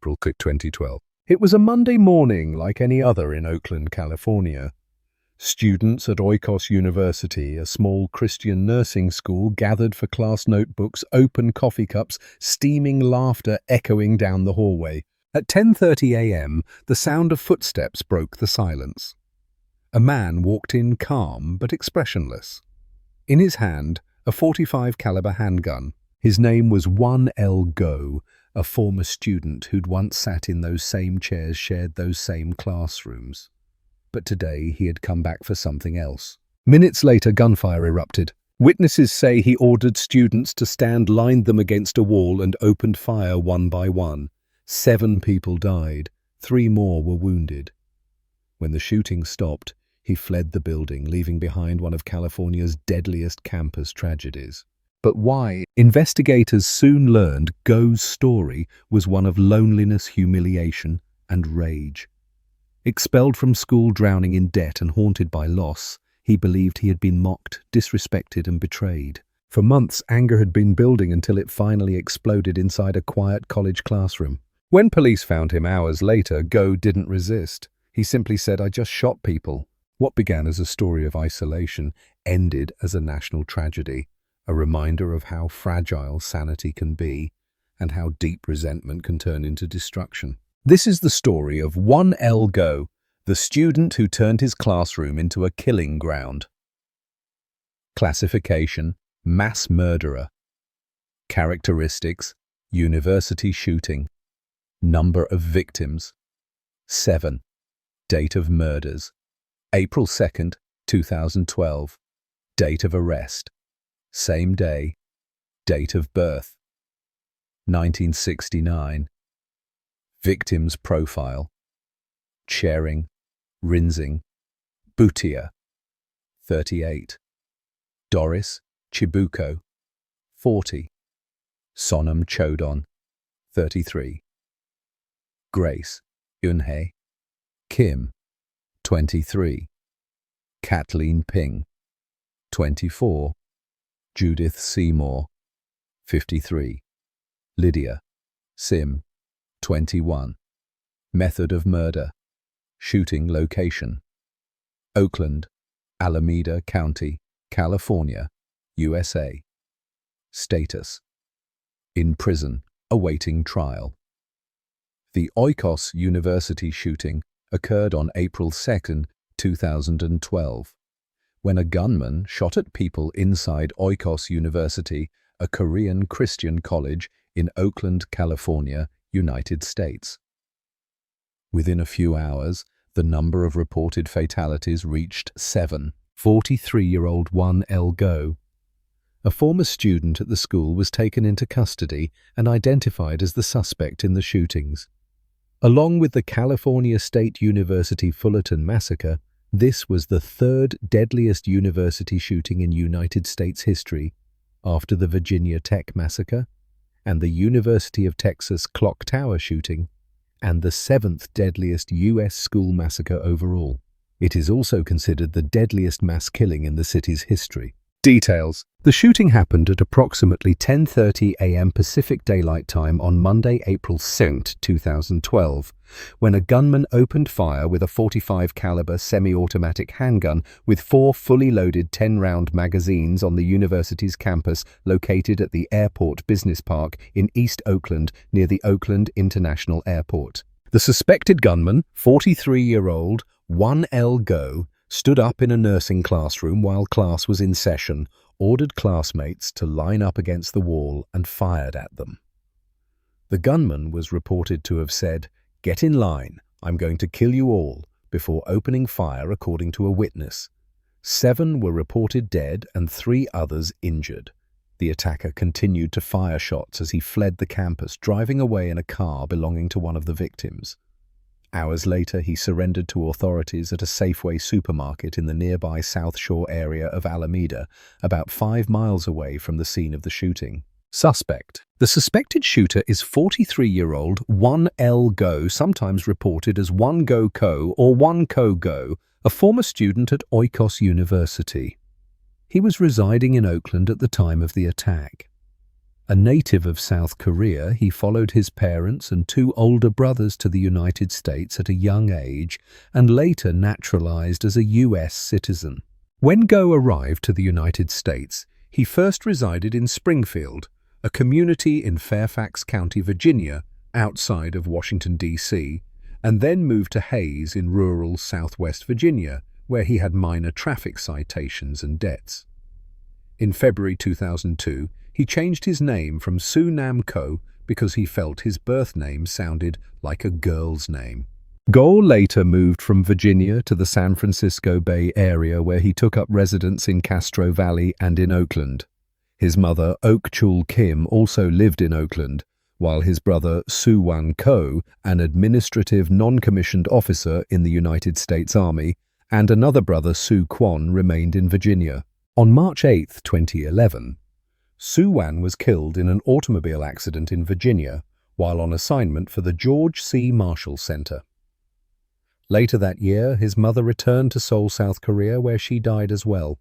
April 2012. It was a Monday morning like any other in Oakland, California. Students at Oikos University, a small Christian nursing school, gathered for class notebooks, open coffee cups, steaming laughter echoing down the hallway. At 10:30 a.m., the sound of footsteps broke the silence. A man walked in calm but expressionless. In his hand, a .45 caliber handgun. His name was 1L Go, a former student who'd once sat in those same chairs, shared those same classrooms. But today he had come back for something else. Minutes later, gunfire erupted. Witnesses say he ordered students to stand, lined them against a wall, and opened fire one by one. 7 people died. 3 more were wounded. When the shooting stopped, he fled the building, leaving behind one of California's deadliest campus tragedies. But why? Investigators soon learned Go's story was one of loneliness, humiliation, and rage. Expelled from school, drowning in debt and haunted by loss, he believed he had been mocked, disrespected, and betrayed. For months, anger had been building until it finally exploded inside a quiet college classroom. When police found him hours later, Go didn't resist. He simply said, "I just shot people." What began as a story of isolation ended as a national tragedy, a reminder of how fragile sanity can be and how deep resentment can turn into destruction. This is the story of 1L Go, the student who turned his classroom into a killing ground. Classification: mass murderer. Characteristics: university shooting. Number of victims: 7. Date of murders: April 2nd, 2012. Date of arrest: same day. Date of birth: 1969. Victims profile: Charing, Rinzing, Bhutia, 38. Doris Chibuko, 40. Sonam Chodon, 33. Grace Yunhei Kim, 23. Kathleen Ping, 24. Judith Seymour, 53. Lydia Sim, 21. Method of murder: shooting location: Oakland, Alameda County, California, USA. Status: in prison, awaiting trial. The Oikos University shooting occurred on April 2nd, 2012, when a gunman shot at people inside Oikos University, a Korean Christian college in Oakland, California, United States. Within a few hours, the number of reported fatalities reached 7. 43-year-old 1L Go, a former student at the school, was taken into custody and identified as the suspect in the shootings. Along with the California State University Fullerton massacre, this was the 3rd deadliest university shooting in United States history, after the Virginia Tech massacre and the University of Texas Clock Tower shooting, and the 7th deadliest U.S. school massacre overall. It is also considered the deadliest mass killing in the city's history. Details: the shooting happened at approximately 10:30 a.m. Pacific Daylight Time on Monday, April 2nd, 2012, when a gunman opened fire with a .45 caliber semi-automatic handgun with 4 fully loaded 10-round magazines on the university's campus located at the Airport Business Park in East Oakland near the Oakland International Airport. The suspected gunman, 43-year-old 1L Go, stood up in a nursing classroom while class was in session, ordered classmates to line up against the wall, and fired at them. The gunman was reported to have said, "Get in line, I'm going to kill you all," before opening fire, according to a witness. 7 were reported dead and 3 others injured. The attacker continued to fire shots as he fled the campus, driving away in a car belonging to one of the victims. Hours later, he surrendered to authorities at a Safeway supermarket in the nearby South Shore area of Alameda, about 5 miles away from the scene of the shooting. Suspect: the suspected shooter is 43-year-old 1L Go, sometimes reported as 1Go Ko or 1Ko Go, a former student at Oikos University. He was residing in Oakland at the time of the attack. A native of South Korea, he followed his parents and two older brothers to the United States at a young age and later naturalized as a U.S. citizen. When Go arrived to the United States, he first resided in Springfield, a community in Fairfax County, Virginia, outside of Washington, D.C., and then moved to Hayes in rural southwest Virginia, where he had minor traffic citations and debts. In February 2002, he changed his name from Soo Nam Ko because he felt his birth name sounded like a girl's name. Go later moved from Virginia to the San Francisco Bay Area, where he took up residence in Castro Valley and in Oakland. His mother, Ok Chul Kim, also lived in Oakland, while his brother Soo Wan Ko, an administrative non-commissioned officer in the United States Army, and another brother, Soo Kwon, remained in Virginia. On March 8, 2011, Soo Wan was killed in an automobile accident in Virginia while on assignment for the George C. Marshall Center. Later that year, his mother returned to Seoul, South Korea, where she died as well.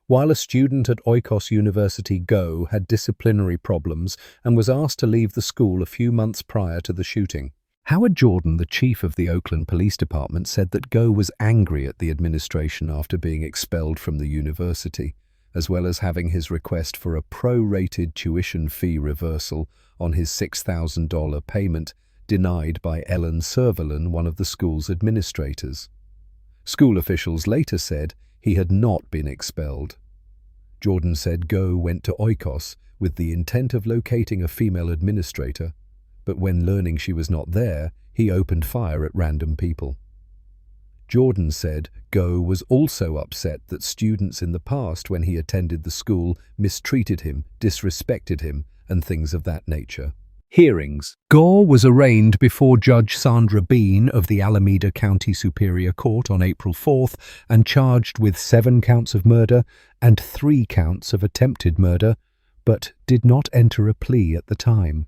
While a student at Oikos University, Go had disciplinary problems and was asked to leave the school a few months prior to the shooting. Howard Jordan, the chief of the Oakland Police Department, said that Go was angry at the administration after being expelled from the university, as well as having his request for a prorated tuition fee reversal on his $6,000 payment denied by Ellen Serverlin, one of the school's administrators. School officials later said he had not been expelled. Jordan said Go went to Oikos with the intent of locating a female administrator, but when learning she was not there, he opened fire at random people. Jordan said Go was also upset that students in the past, when he attended the school, mistreated him, disrespected him, and things of that nature. Hearings. Go was arraigned before Judge Sandra Bean of the Alameda County Superior Court on April 4th and charged with 7 counts of murder and 3 counts of attempted murder, but did not enter a plea at the time.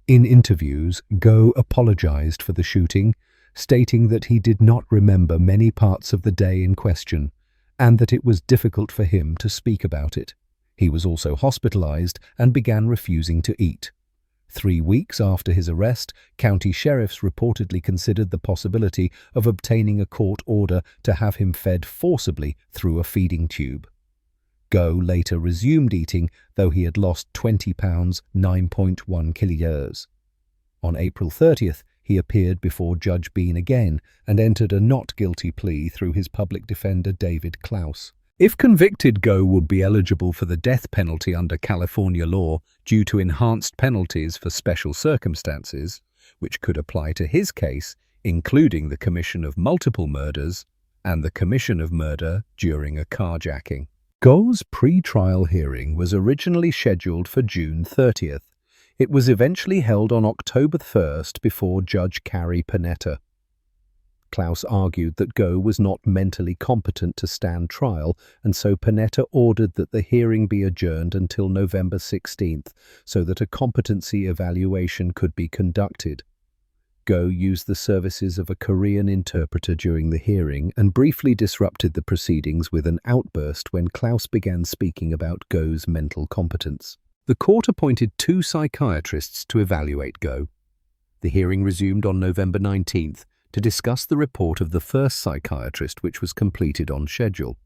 In interviews, Go apologized for the shooting, stating that he did not remember many parts of the day in question and that it was difficult for him to speak about it. He was also hospitalized and began refusing to eat. 3 weeks after his arrest, county sheriffs reportedly considered the possibility of obtaining a court order to have him fed forcibly through a feeding tube. Go later resumed eating, though he had lost 20 pounds, 9.1 kilos. On April 30th, he appeared before Judge Bean again and entered a not guilty plea through his public defender David Klaus. If convicted, Go would be eligible for the death penalty under California law due to enhanced penalties for special circumstances, which could apply to his case, including the commission of multiple murders and the commission of murder during a carjacking. Go's pre-trial hearing was originally scheduled for June 30th. It was eventually held on October 1st before Judge Carrie Panetta. Klaus argued that Go was not mentally competent to stand trial, and so Panetta ordered that the hearing be adjourned until November 16th so that a competency evaluation could be conducted. Go used the services of a Korean interpreter during the hearing and briefly disrupted the proceedings with an outburst when Klaus began speaking about Go's mental competence. The court appointed 2 psychiatrists to evaluate Go. The hearing resumed on November 19th to discuss the report of the first psychiatrist, which was completed on schedule.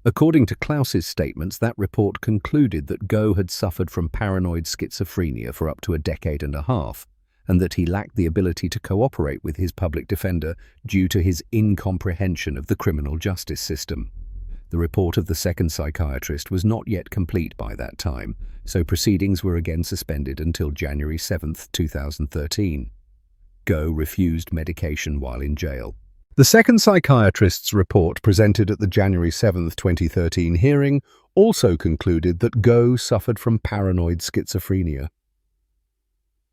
According to Klaus's statements, that report concluded that Go had suffered from paranoid schizophrenia for up to a decade and a half, and that he lacked the ability to cooperate with his public defender due to his incomprehension of the criminal justice system. The report of the second psychiatrist was not yet complete by that time, so proceedings were again suspended until January 7, 2013. Go refused medication while in jail. The second psychiatrist's report presented at the January 7, 2013 hearing also concluded that Go suffered from paranoid schizophrenia.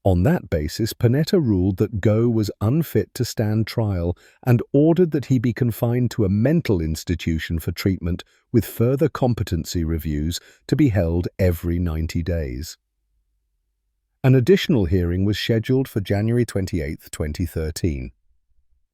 On that basis, Panetta ruled that Go was unfit to stand trial and ordered that he be confined to a mental institution for treatment with further competency reviews to be held every 90 days. An additional hearing was scheduled for January 28, 2013.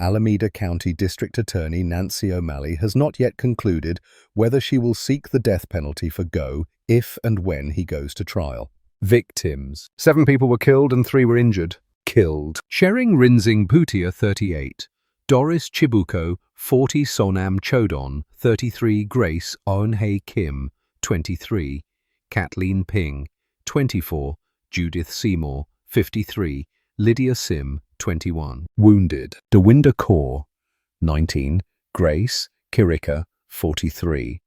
Alameda County District Attorney Nancy O'Malley has not yet concluded whether she will seek the death penalty for Go if and when he goes to trial. Victims: 7 people were killed and 3 were injured. Killed: Shering Rinzing Bhutia, 38, Doris Chibuko, 40, Sonam Chodon, 33, Grace Aunhei Kim, 23, Kathleen Ping, 24, Judith Seymour, 53, Lydia Sim, 21. Wounded: Dewinder Kaur, 19, Grace Kirika, 43,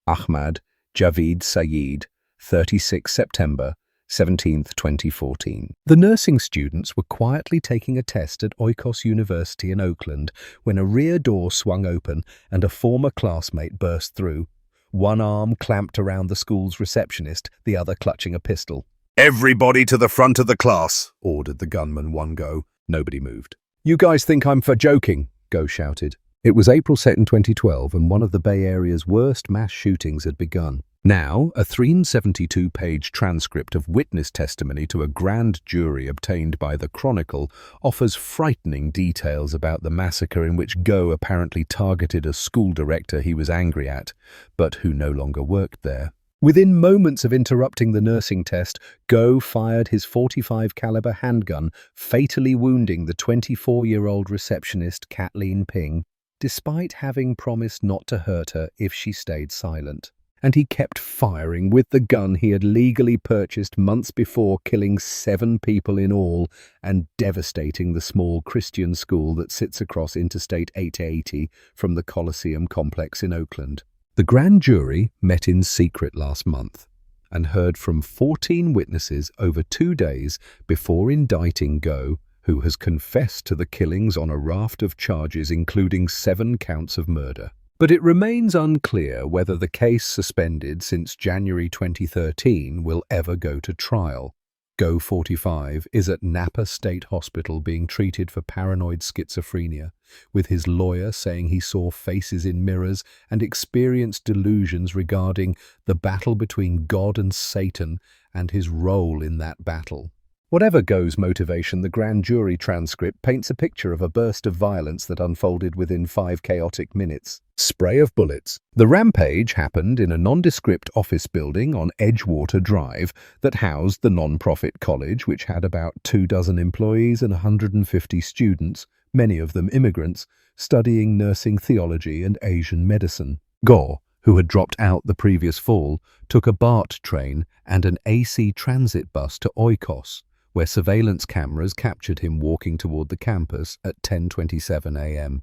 Ahmad Javeed Saeed, 36, September 17th, 2014. The nursing students were quietly taking a test at Oikos University in Oakland when a rear door swung open and a former classmate burst through, one arm clamped around the school's receptionist, the other clutching a pistol. "Everybody to the front of the class," ordered the gunman one go. Nobody moved. "You guys think I'm for joking?" Go shouted. It was April 2nd, 2012, and one of the Bay Area's worst mass shootings had begun. Now, a 372-page transcript of witness testimony to a grand jury obtained by the Chronicle offers frightening details about the massacre in which Go apparently targeted a school director he was angry at, but who no longer worked there. Within moments of interrupting the nursing test, Go fired his .45 caliber handgun, fatally wounding the 24-year-old receptionist Kathleen Ping, despite having promised not to hurt her if she stayed silent. And he kept firing with the gun he had legally purchased months before, killing 7 people in all and devastating the small Christian school that sits across Interstate 880 from the Coliseum complex in Oakland. The grand jury met in secret last month and heard from 14 witnesses over 2 days before indicting Go, who has confessed to the killings on a raft of charges including 7 counts of murder. But it remains unclear whether the case suspended since January 2013 will ever go to trial. Go, 45, is at Napa State Hospital being treated for paranoid schizophrenia, with his lawyer saying he saw faces in mirrors and experienced delusions regarding the battle between God and Satan and his role in that battle. Whatever Go's motivation, the grand jury transcript paints a picture of a burst of violence that unfolded within 5 chaotic minutes. Spray of bullets. The rampage happened in a nondescript office building on Edgewater Drive that housed the non-profit college, which had about 24 employees and 150 students, many of them immigrants, studying nursing theology and Asian medicine. Go, who had dropped out the previous fall, took a BART train and an AC transit bus to Oikos, where surveillance cameras captured him walking toward the campus at 10:27 a.m.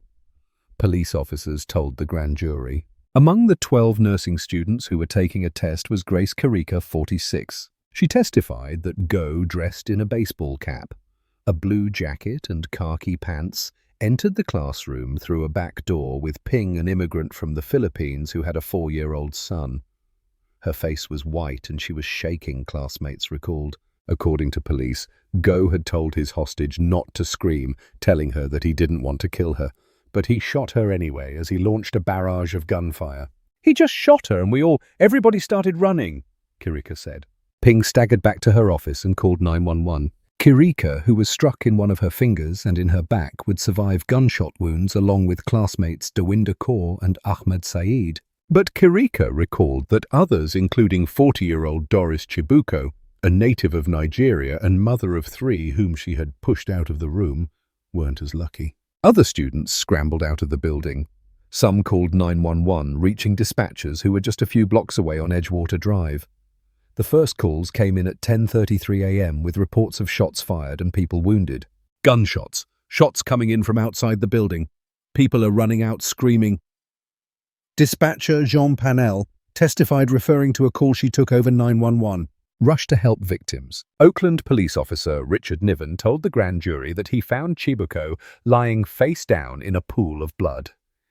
Police officers told the grand jury. Among the 12 nursing students who were taking a test was Grace Kirika, 46. She testified that Go, dressed in a baseball cap, a blue jacket and khaki pants, entered the classroom through a back door with Ping, an immigrant from the Philippines who had a 4-year-old son. Her face was white and she was shaking, classmates recalled. According to police, Go had told his hostage not to scream, telling her that he didn't want to kill her. But he shot her anyway as he launched a barrage of gunfire. "He just shot her and everybody started running," Kirika said. Ping staggered back to her office and called 911. Kirika, who was struck in one of her fingers and in her back, would survive gunshot wounds along with classmates Dewinder Kaur and Ahmed Saeed. But Kirika recalled that others, including 40-year-old Doris Chibuko, a native of Nigeria and mother of 3 whom she had pushed out of the room, weren't as lucky. Other students scrambled out of the building. Some called 911, reaching dispatchers who were just a few blocks away on Edgewater Drive. The first calls came in at 10:33 a.m. with reports of shots fired and people wounded. Gunshots. Shots coming in from outside the building. People are running out screaming. Dispatcher Jean Panel testified, referring to a call she took over 911. Rushed to help victims. Oakland police officer Richard Niven told the grand jury that he found Chibuko lying face down in a pool of blood.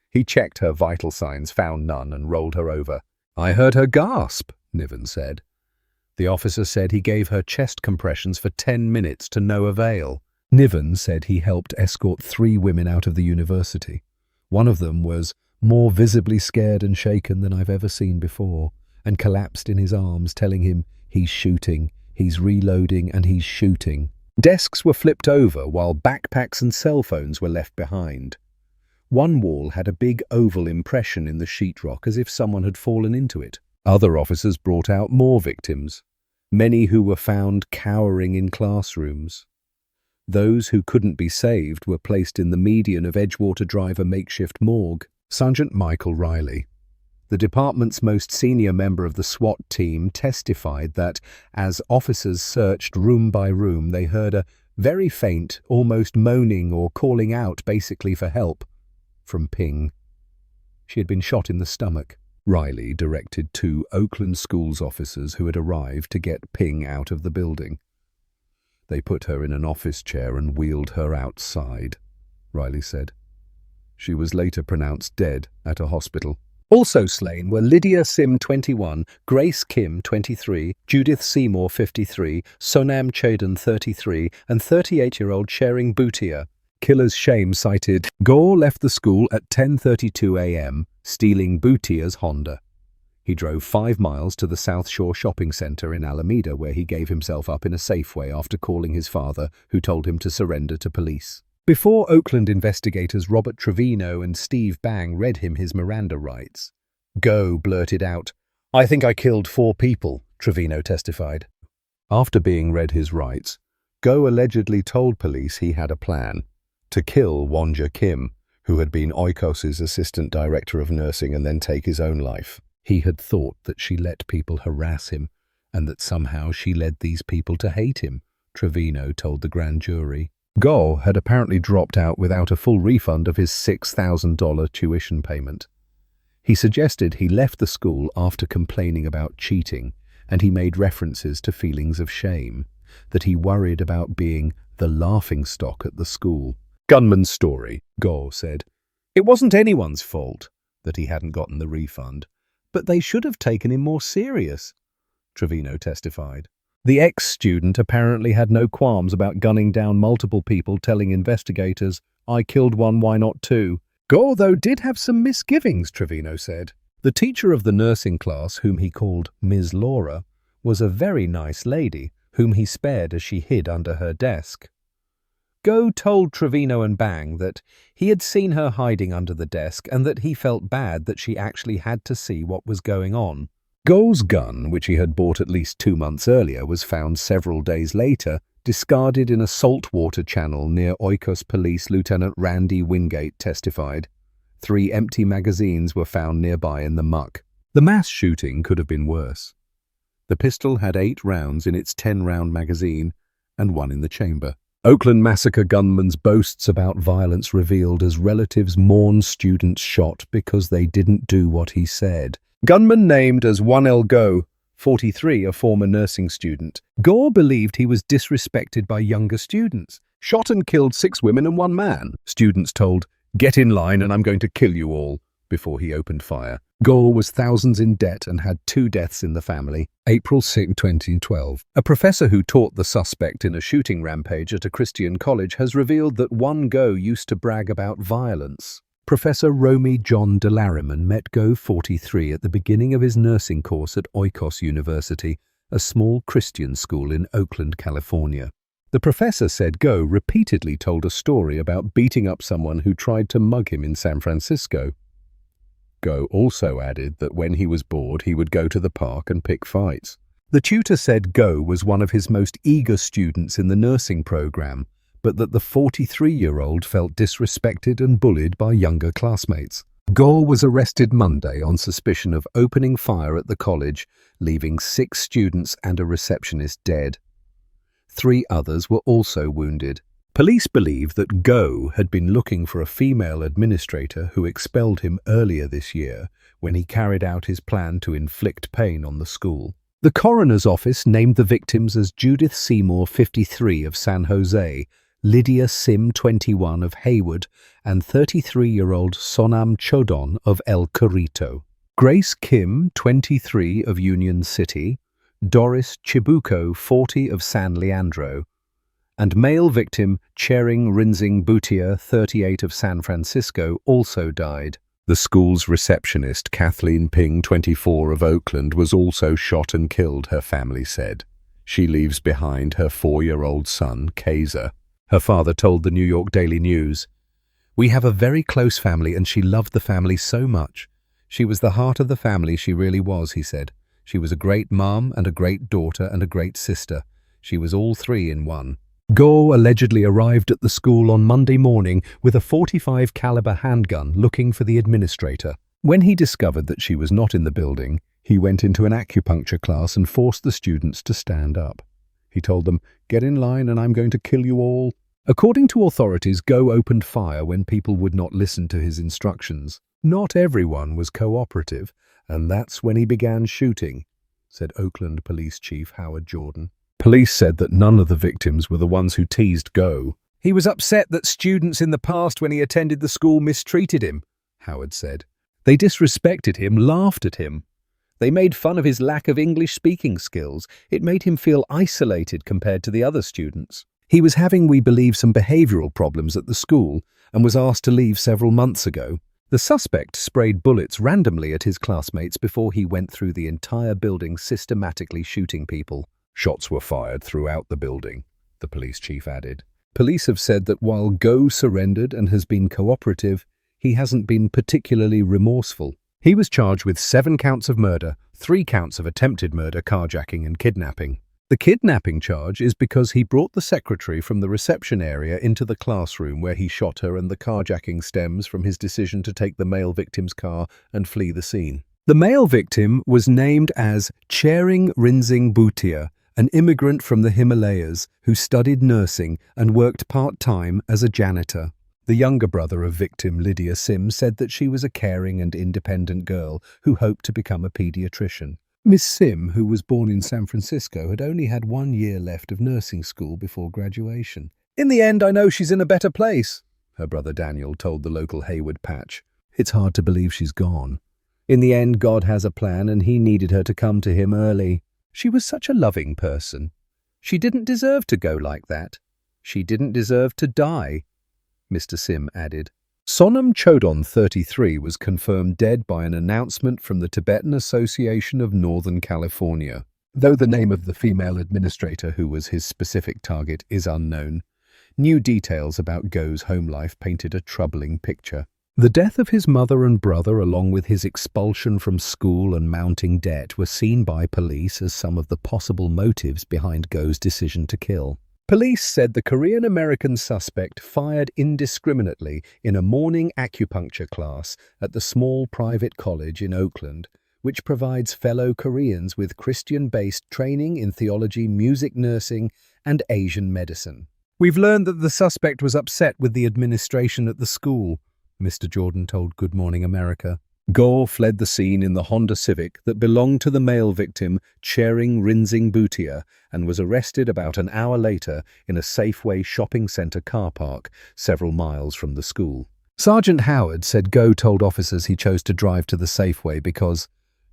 He checked her vital signs, found none, and rolled her over. "I heard her gasp," Niven said. The officer said he gave her chest compressions for 10 minutes to no avail. Niven said he helped escort 3 women out of the university. One of them was more visibly scared and shaken than I've ever seen before, and collapsed in his arms, telling him, "He's shooting, he's reloading, and he's shooting." Desks were flipped over while backpacks and cell phones were left behind. One wall had a big oval impression in the sheetrock as if someone had fallen into it. Other officers brought out more victims, many who were found cowering in classrooms. Those who couldn't be saved were placed in the median of Edgewater Drive, a makeshift morgue. Sergeant Michael Riley, the department's most senior member of the SWAT team, testified that as officers searched room by room, they heard a very faint, almost moaning or calling out basically for help from Ping. She had been shot in the stomach. Riley directed 2 Oakland schools officers who had arrived to get Ping out of the building. They put her in an office chair and wheeled her outside, Riley said. She was later pronounced dead at a hospital. Also slain were Lydia Sim, 21, Grace Kim, 23, Judith Seymour, 53, Sonam Chadan, 33, and 38-year-old Sharing Bhutia. Killer's shame cited, Gore left the school at 10:32 a.m., stealing Bhutia's Honda. He drove 5 miles to the South Shore Shopping Center in Alameda, where he gave himself up in a Safeway after calling his father, who told him to surrender to police. Before Oakland investigators Robert Trevino and Steve Bang read him his Miranda rights, Go blurted out, "I think I killed 4 people," Trevino testified. After being read his rights, Go allegedly told police he had a plan to kill Wonja Kim, who had been Oikos' assistant director of nursing, and then take his own life. He had thought that she let people harass him, and that somehow she led these people to hate him, Trevino told the grand jury. Go had apparently dropped out without a full refund of his $6,000 tuition payment. He suggested he left the school after complaining about cheating, and he made references to feelings of shame, that he worried about being the laughingstock at the school. Gunman's story, Go said. It wasn't anyone's fault that he hadn't gotten the refund, but they should have taken him more serious, Trevino testified. The ex-student apparently had no qualms about gunning down multiple people, telling investigators, "I killed one, why not 2? Gore, though, did have some misgivings, Trevino said. The teacher of the nursing class, whom he called Ms. Laura, was a very nice lady, whom he spared as she hid under her desk. Go told Trevino and Bang that he had seen her hiding under the desk and that he felt bad that she actually had to see what was going on. Go's gun, which he had bought at least 2 months earlier, was found several days later, discarded in a saltwater channel near Oikos. Police Lieutenant Randy Wingate testified. 3 empty magazines were found nearby in the muck. The mass shooting could have been worse. The pistol had 8 rounds in its 10-round magazine and 1 in the chamber. Oakland massacre gunman's boasts about violence revealed as relatives mourn students shot because they didn't do what he said. Gunman named as 1L Go, 43, a former nursing student. Gore believed he was disrespected by younger students. Shot and killed 6 women and 1 man. Students told, "Get in line and I'm going to kill you all," before he opened fire. Gore was thousands in debt and had 2 deaths in the family. April 6, 2012. A professor who taught the suspect in a shooting rampage at a Christian college has revealed that 1 Go used to brag about violence. Professor Romy John Delariman met Go 43 at the beginning of his nursing course at Oikos University, a small Christian school in Oakland, California. The professor said Go repeatedly told a story about beating up someone who tried to mug him in San Francisco. Go also added that when he was bored, he would go to the park and pick fights. The tutor said Go was one of his most eager students in the nursing program, but that the 43-year-old felt disrespected and bullied by younger classmates. Gore was arrested Monday on suspicion of opening fire at the college, leaving 6 students and a receptionist dead. 3 others were also wounded. Police believe that Go had been looking for a female administrator who expelled him earlier this year when he carried out his plan to inflict pain on the school. The coroner's office named the victims as Judith Seymour, 53, of San Jose, Lydia Sim, 21, of Hayward, and 33-year-old Sonam Chodon of El Corrito. Grace Kim, 23, of Union City, Doris Chibuko, 40, of San Leandro, and male victim Sharing Bhutia, 38, of San Francisco, also died. The school's receptionist, Kathleen Ping, 24, of Oakland, was also shot and killed, her family said. She leaves behind her 4-year-old son, Kaiser. Her father told the New York Daily News, "We have a very close family and she loved the family so much. She was the heart of the family, she really was," he said. "She was a great mom and a great daughter and a great sister. She was all three in one." Go allegedly arrived at the school on Monday morning with a .45 caliber handgun looking for the administrator. When he discovered that she was not in the building, he went into an acupuncture class and forced the students to stand up. He told them, "Get in line and I'm going to kill you all." According to authorities, Go opened fire when people would not listen to his instructions. Not everyone was cooperative, and that's when he began shooting, said Oakland Police Chief Howard Jordan. Police said that none of the victims were the ones who teased Go. "He was upset that students in the past when he attended the school mistreated him," Howard said. "They disrespected him, laughed at him. They made fun of his lack of English speaking skills. It made him feel isolated compared to the other students. He was having, we believe, some behavioral problems at the school and was asked to leave several months ago." The suspect sprayed bullets randomly at his classmates before he went through the entire building systematically shooting people. "Shots were fired throughout the building," the police chief added. Police have said that while Go surrendered and has been cooperative, he hasn't been particularly remorseful. He was charged with 7 counts of murder, 3 counts of attempted murder, carjacking and kidnapping. The kidnapping charge is because he brought the secretary from the reception area into the classroom where he shot her, and the carjacking stems from his decision to take the male victim's car and flee the scene. The male victim was named as Charing Rinzing Bhutia, an immigrant from the Himalayas who studied nursing and worked part-time as a janitor. The younger brother of victim, Lydia Sim, said that she was a caring and independent girl who hoped to become a pediatrician. Miss Sim, who was born in San Francisco, had only had 1 year left of nursing school before graduation. "In the end, I know she's in a better place," her brother Daniel told the local Hayward Patch. "It's hard to believe she's gone. In the end, God has a plan and he needed her to come to him early. She was such a loving person. She didn't deserve to go like that. She didn't deserve to die," Mr. Sim added. Sonam Chodon, 33, was confirmed dead by an announcement from the Tibetan Association of Northern California. Though the name of the female administrator who was his specific target is unknown, new details about Go's home life painted a troubling picture. The death of his mother and brother, along with his expulsion from school and mounting debt, were seen by police as some of the possible motives behind Go's decision to kill. Police said the Korean-American suspect fired indiscriminately in a morning acupuncture class at the small private college in Oakland, which provides fellow Koreans with Christian-based training in theology, music, nursing, and Asian medicine. "We've learned that the suspect was upset with the administration at the school," Mr. Jordan told Good Morning America. Go fled the scene in the Honda Civic that belonged to the male victim, Charing Rinzing Bhutia, and was arrested about an hour later in a Safeway shopping center car park several miles from the school. Sergeant Howard said Go told officers he chose to drive to the Safeway because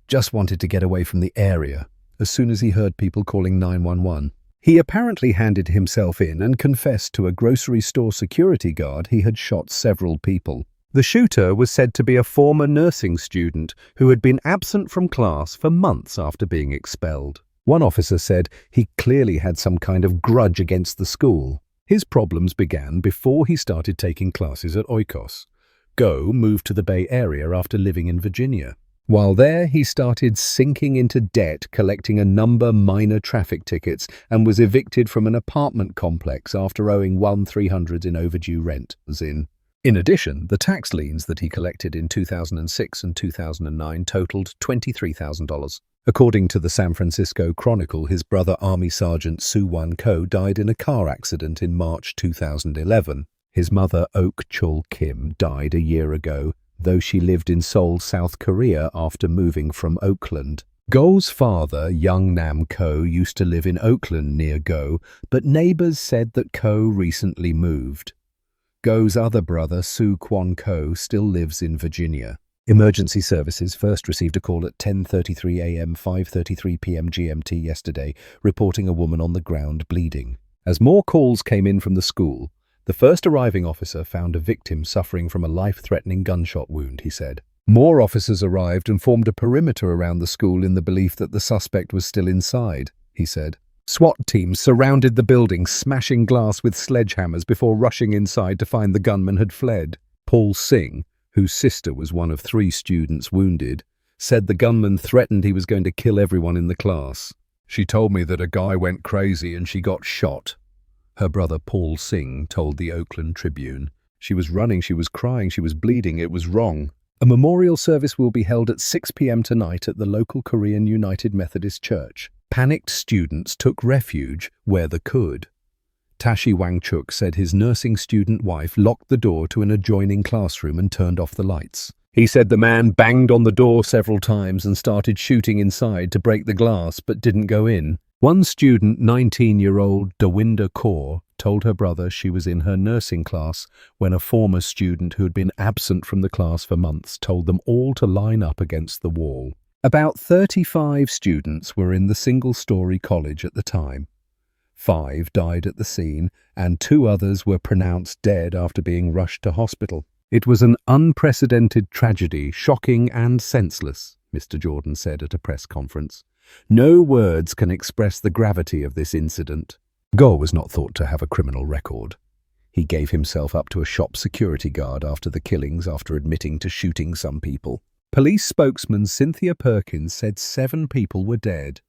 just wanted to get away from the area as soon as he heard people calling 911. He apparently handed himself in and confessed to a grocery store security guard he had shot several people. The shooter was said to be a former nursing student who had been absent from class for months after being expelled. One officer said he clearly had some kind of grudge against the school. His problems began before he started taking classes at Oikos. Go moved to the Bay Area after living in Virginia. While there, he started sinking into debt, collecting a number of minor traffic tickets, and was evicted from an apartment complex after owing $1,300 in overdue rent. In addition, the tax liens that he collected in 2006 and 2009 totaled $23,000. According to the San Francisco Chronicle, his brother Army Sergeant Soo-Won Ko died in a car accident in March 2011. His mother, Ok Chul Kim, died a year ago, though she lived in Seoul, South Korea after moving from Oakland. Go's father, Young Nam Ko, used to live in Oakland near Go, but neighbors said that Ko recently moved. Go's other brother, Soo Kwon Ko, still lives in Virginia. Emergency services first received a call at 10:33 a.m., 5:33 p.m. GMT yesterday, reporting a woman on the ground bleeding. As more calls came in from the school, the first arriving officer found a victim suffering from a life-threatening gunshot wound, he said. More officers arrived and formed a perimeter around the school in the belief that the suspect was still inside, he said. SWAT teams surrounded the building, smashing glass with sledgehammers before rushing inside to find the gunman had fled. Paul Singh, whose sister was one of 3 students wounded, said the gunman threatened he was going to kill everyone in the class. "She told me that a guy went crazy and she got shot," her brother Paul Singh told the Oakland Tribune. "She was running, she was crying, she was bleeding, it was wrong." A memorial service will be held at 6 p.m. tonight at the local Korean United Methodist Church. Panicked students took refuge where they could. Tashi Wangchuk said his nursing student wife locked the door to an adjoining classroom and turned off the lights. He said the man banged on the door several times and started shooting inside to break the glass but didn't go in. One student, 19-year-old Dawinder Kaur, told her brother she was in her nursing class when a former student who had been absent from the class for months told them all to line up against the wall. About 35 students were in the single-story college at the time. 5 died at the scene, and 2 others were pronounced dead after being rushed to hospital. "It was an unprecedented tragedy, shocking and senseless," Mr. Jordan said at a press conference. "No words can express the gravity of this incident." Gore was not thought to have a criminal record. He gave himself up to a shop security guard after the killings after admitting to shooting some people. Police spokesman Cynthia Perkins said 7 people were dead.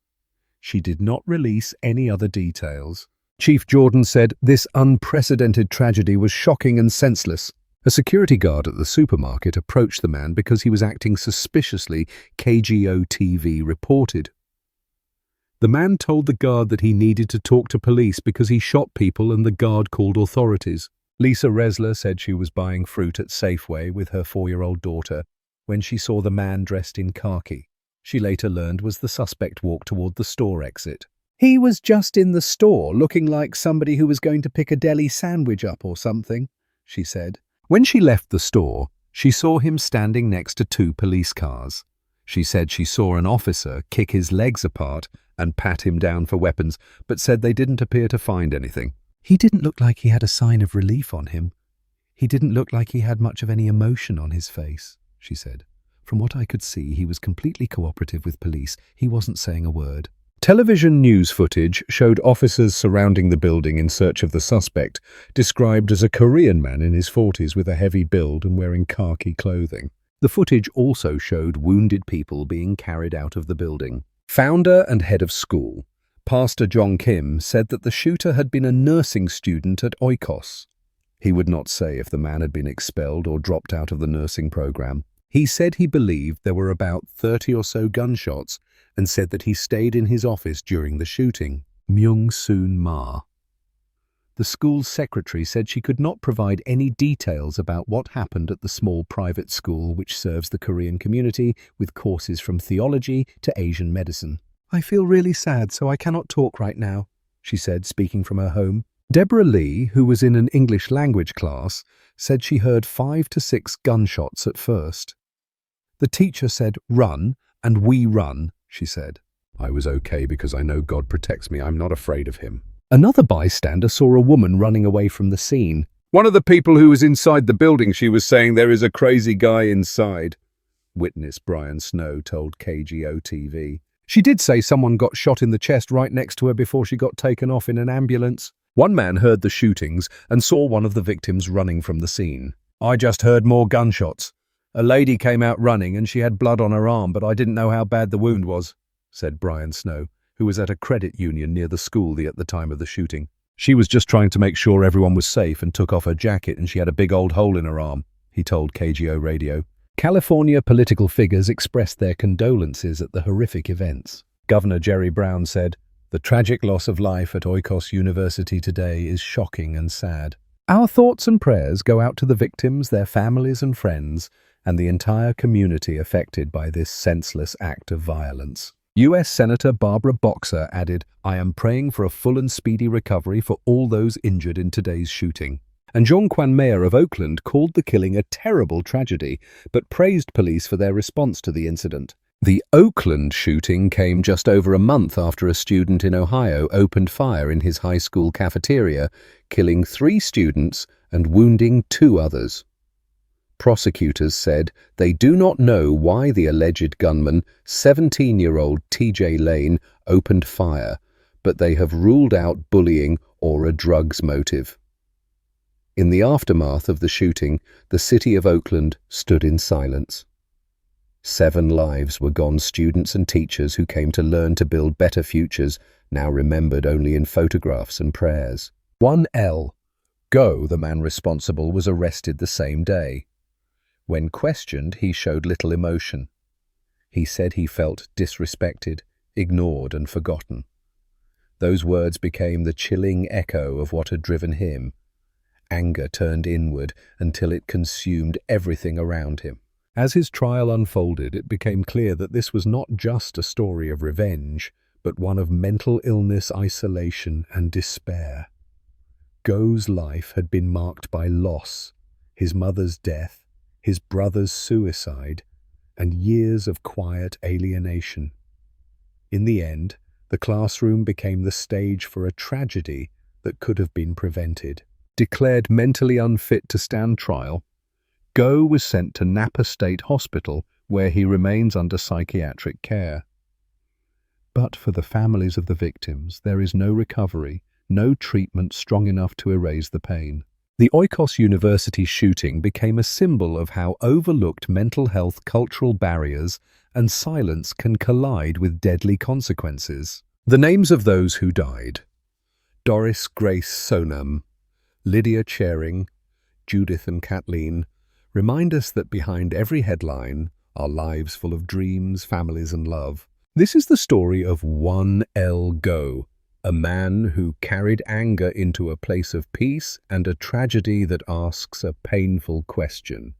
She did not release any other details. Chief Jordan said this unprecedented tragedy was shocking and senseless. A security guard at the supermarket approached the man because he was acting suspiciously, KGO-TV reported. The man told the guard that he needed to talk to police because he shot people and the guard called authorities. Lisa Resler said she was buying fruit at Safeway with her 4-year-old daughter when she saw the man dressed in khaki. She later learned was the suspect walked toward the store exit. "He was just in the store, looking like somebody who was going to pick a deli sandwich up or something," she said. When she left the store, she saw him standing next to 2 police cars. She said she saw an officer kick his legs apart and pat him down for weapons, but said they didn't appear to find anything. "He didn't look like he had a sign of relief on him. He didn't look like he had much of any emotion on his face," she said. "From what I could see, he was completely cooperative with police. He wasn't saying a word." Television news footage showed officers surrounding the building in search of the suspect, described as a Korean man in his 40s with a heavy build and wearing khaki clothing. The footage also showed wounded people being carried out of the building. Founder and head of school, Pastor Jong Kim, said that the shooter had been a nursing student at Oikos. He would not say if the man had been expelled or dropped out of the nursing program. He said he believed there were about 30 or so gunshots and said that he stayed in his office during the shooting. Myung-Soon Ma, the school's secretary, said she could not provide any details about what happened at the small private school which serves the Korean community with courses from theology to Asian medicine. "I feel really sad, so I cannot talk right now," she said, speaking from her home. Deborah Lee, who was in an English language class, said she heard 5 to 6 gunshots at first. "The teacher said, 'Run,' and we run," she said. "I was okay because I know God protects me. I'm not afraid of him." Another bystander saw a woman running away from the scene. "One of the people who was inside the building, she was saying there is a crazy guy inside," witness Brian Snow told KGO-TV. "She did say someone got shot in the chest right next to her before she got taken off in an ambulance." One man heard the shootings and saw one of the victims running from the scene. "I just heard more gunshots. A lady came out running and she had blood on her arm, but I didn't know how bad the wound was," said Brian Snow, who was at a credit union near the school at the time of the shooting. "She was just trying to make sure everyone was safe and took off her jacket and she had a big old hole in her arm," he told KGO Radio. California political figures expressed their condolences at the horrific events. Governor Jerry Brown said, "The tragic loss of life at Oikos University today is shocking and sad. Our thoughts and prayers go out to the victims, their families and friends, and the entire community affected by this senseless act of violence." U.S. Senator Barbara Boxer added, "I am praying for a full and speedy recovery for all those injured in today's shooting." And Jong-Kwan Mayor of Oakland called the killing a terrible tragedy, but praised police for their response to the incident. The Oakland shooting came just over a month after a student in Ohio opened fire in his high school cafeteria, killing 3 students and wounding 2 others. Prosecutors said they do not know why the alleged gunman, 17-year-old TJ Lane, opened fire, but they have ruled out bullying or a drugs motive. In the aftermath of the shooting, the city of Oakland stood in silence. 7 lives were gone, students and teachers who came to learn to build better futures, now remembered only in photographs and prayers. 1L. Go, the man responsible, was arrested the same day. When questioned, he showed little emotion. He said he felt disrespected, ignored and forgotten. Those words became the chilling echo of what had driven him. Anger turned inward until it consumed everything around him. As his trial unfolded, it became clear that this was not just a story of revenge, but one of mental illness, isolation, and despair. Go's life had been marked by loss, his mother's death, his brother's suicide, and years of quiet alienation. In the end, the classroom became the stage for a tragedy that could have been prevented. Declared mentally unfit to stand trial, Go was sent to Napa State Hospital, where he remains under psychiatric care. But for the families of the victims, there is no recovery, no treatment strong enough to erase the pain. The Oikos University shooting became a symbol of how overlooked mental health cultural barriers and silence can collide with deadly consequences. The names of those who died: Doris Grace Sonam, Lydia Charing, Judith and Kathleen, remind us that behind every headline are lives full of dreams, families and love. This is the story of 1L Go, a man who carried anger into a place of peace and a tragedy that asks a painful question.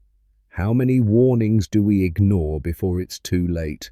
How many warnings do we ignore before it's too late?